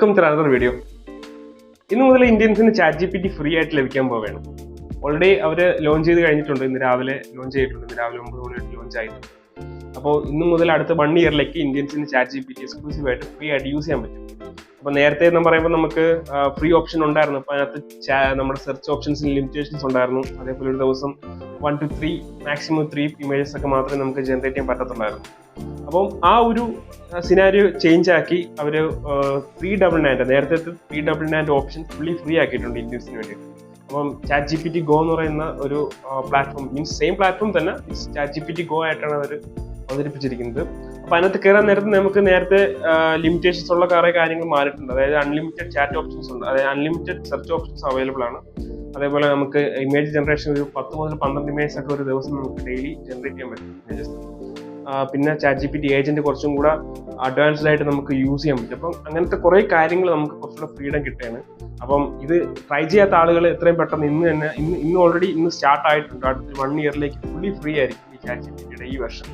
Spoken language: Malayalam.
Welcome to another video. ഇന്ന് മുതൽ ഇന്ത്യൻസിന് ChatGPT ഫ്രീ ആയിട്ട് ലഭിക്കാൻ പോവുകയാണ്. ഓൾറെഡി അവർ ലോഞ്ച് ചെയ്ത് കഴിഞ്ഞിട്ടുണ്ട്. ഇന്ന് രാവിലെ ലോഞ്ച് ചെയ്തിട്ടുണ്ട്. ഇന്ന് രാവിലെ 9 മണിയായിട്ട് ലോഞ്ച് ആയിട്ടുണ്ട്. അപ്പോൾ ഇന്ന് മുതൽ അടുത്ത 1 ഇയറിലേക്ക് ഇന്ത്യൻസിന് ChatGPT എക്സ്ക്ലൂസീവ് ആയിട്ട് ഫ്രീ ആയിട്ട് യൂസ് ചെയ്യാൻ പറ്റും. അപ്പോൾ നേരത്തെ എന്ന് പറയുമ്പോൾ നമുക്ക് ഫ്രീ ഓപ്ഷൻ ഉണ്ടായിരുന്നു. അപ്പോൾ അതിനകത്ത് നമ്മുടെ സെർച്ച് ഓപ്ഷൻസിന് ലിമിറ്റേഷൻസ് ഉണ്ടായിരുന്നു. അതേപോലെ ഒരു ദിവസം 1 to 3 മാക്സിമം 3 ഇമേജസ് ഒക്കെ മാത്രമേ നമുക്ക് ജനറേറ്റ് ചെയ്യാൻ പറ്റത്തുള്ളായിരുന്നു. അപ്പം ആ ഒരു സിനാരിയോ ചേഞ്ച് ആക്കി അവർ 399 നേരത്തെ 399 ഓപ്ഷൻ ഫുള്ളി ഫ്രീ ആക്കിയിട്ടുണ്ട് ഇന്ത്യൻസിന് വേണ്ടിയിട്ട്. അപ്പം ChatGPT Go എന്ന് പറയുന്ന ഒരു പ്ലാറ്റ്ഫോം, മീൻസ് സെയിം പ്ലാറ്റ്ഫോം തന്നെ ChatGPT Go ആയിട്ടാണ് അവർ അവതരിപ്പിച്ചിരിക്കുന്നത്. അപ്പോൾ അതിനകത്ത് കയറാൻ നേരത്തെ നമുക്ക് നേരത്തെ ലിമിറ്റേഷൻസ് ഉള്ള കുറേ കാര്യങ്ങൾ മാറിയിട്ടുണ്ട്. അതായത് അൺലിമിറ്റഡ് ചാറ്റ് ഓപ്ഷൻസ് ഉണ്ട്, അതായത് അൺലിമിറ്റഡ് സെർച്ച് ഓപ്ഷൻസ് അവൈലബിൾ ആണ്. അതേപോലെ നമുക്ക് ഇമേജ് ജനറേഷൻ ഒരു 10 മുതൽ 12 ഇമേജസ് ഒക്കെ ഒരു ദിവസം നമുക്ക് ഡെയിലി ജനറേറ്റ് ചെയ്യാൻ പറ്റും ഇമേജസ്. പിന്നെ ChatGPT ഏജന്റ് കുറച്ചും കൂടെ അഡ്വാൻസ്ഡ് ആയിട്ട് നമുക്ക് യൂസ് ചെയ്യാൻ പറ്റും. അപ്പം അങ്ങനത്തെ കുറേ കാര്യങ്ങൾ നമുക്ക് കുറച്ചുകൂടെ ഫ്രീഡം കിട്ടുകയാണ്. അപ്പം ഇത് ട്രൈ ചെയ്യാത്ത ആളുകൾ എത്രയും പെട്ടെന്ന് ഇന്ന് ഓൾറെഡി സ്റ്റാർട്ട് ആയിട്ടുണ്ട്. അടുത്ത 1 ഇയറിലേക്ക് ഫുള്ളി ഫ്രീ ആയിരിക്കും ഈ ChatGPT ഈ വർഷം.